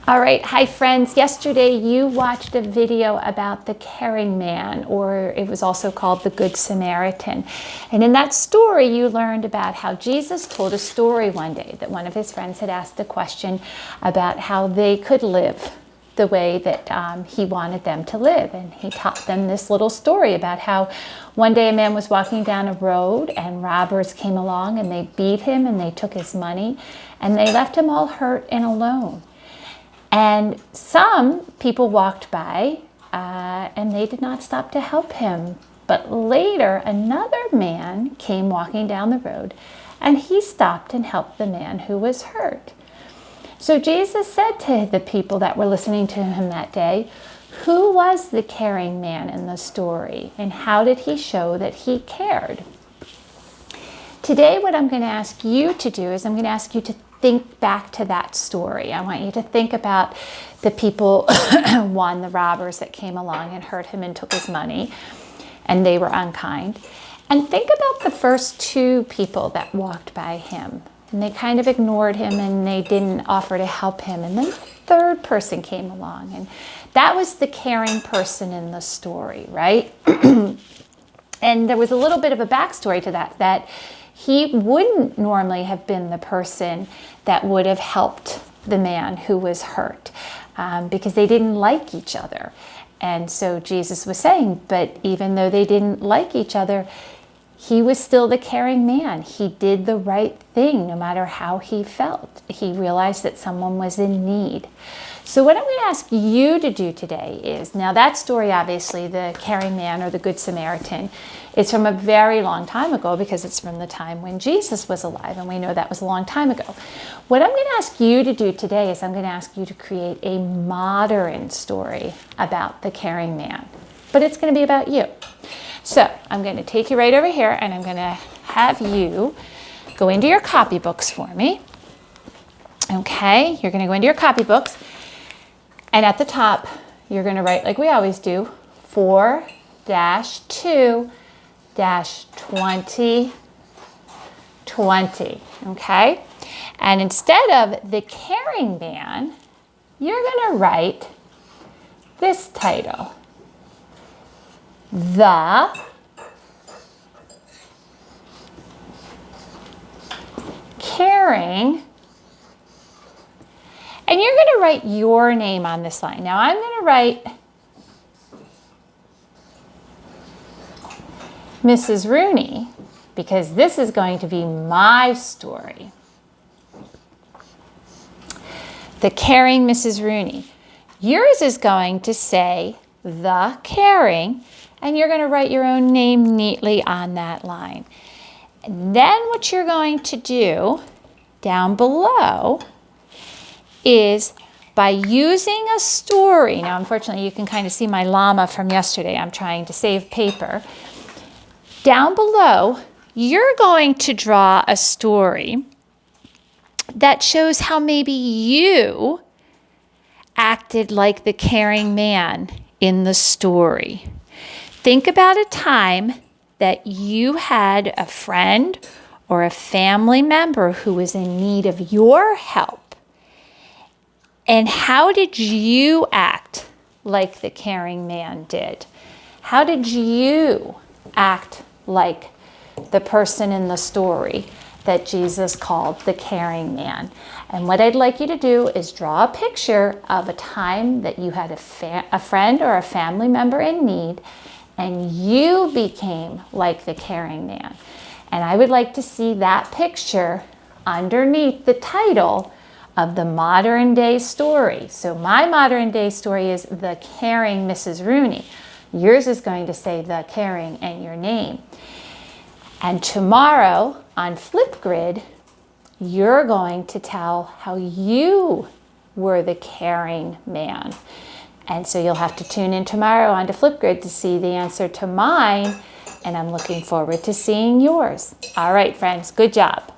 All right, hi friends. Yesterday you watched a video about the caring man, or it was also called the Good Samaritan. And in that story you learned about how Jesus told a story one day that one of his friends had asked a question about how they could live the way that he wanted them to live. And he taught them this little story about how one day a man was walking down a road and robbers came along and they beat him and they took his money and they left him all hurt and alone. And some people walked by and they did not stop to help him. But later, another man came walking down the road and he stopped and helped the man who was hurt. So Jesus said to the people that were listening to him that day, who was the caring man in the story and how did he show that he cared? Today, what I'm going to ask you to do is I'm going to ask you to think back to that story. I want you to think about the people, the robbers that came along and hurt him and took his money, and they were unkind. And think about the first two people that walked by him, and they kind of ignored him and they didn't offer to help him. And then the third person came along, and that was the caring person in the story, right? And there was a little bit of a backstory to that he wouldn't normally have been the person that would have helped the man who was hurt because they didn't like each other. And so Jesus was saying, but even though they didn't like each other, he was still the caring man. He did the right thing no matter how he felt. He realized that someone was in need. So what I'm going to ask you to do today is, now that story, obviously, the caring man or the Good Samaritan, is from a very long time ago because it's from the time when Jesus was alive, and we know that was a long time ago. What I'm going to ask you to do today is I'm going to ask you to create a modern story about the caring man, but it's going to be about you. So I'm going to take you right over here and I'm going to have you go into your copybooks for me. Okay, you're going to go into your copybooks. And at the top, you're going to write, like we always do, 4-2-2020, okay? And instead of the caring man, you're going to write this title, The Caring. And you're going to write your name on this line. Now I'm going to write Mrs. Rooney because this is going to be my story. The Caring Mrs. Rooney. Yours is going to say The Caring, and you're going to write your own name neatly on that line. And then what you're going to do down below is by using a story. Now, unfortunately, you can kind of see my llama from yesterday. I'm trying to save paper. Down below, you're going to draw a story that shows how maybe you acted like the caring man in the story. Think about a time that you had a friend or a family member who was in need of your help. And how did you act like the caring man did? How did you act like the person in the story that Jesus called the caring man? And what I'd like you to do is draw a picture of a time that you had a friend or a family member in need and you became like the caring man. And I would like to see that picture underneath the title of the modern day story. So my modern day story is The Caring Mrs. Rooney. Yours is going to say The Caring and your name. And tomorrow on Flipgrid, you're going to tell how you were the caring man. And so you'll have to tune in tomorrow onto Flipgrid to see the answer to mine, and I'm looking forward to seeing yours. All right, friends, good job.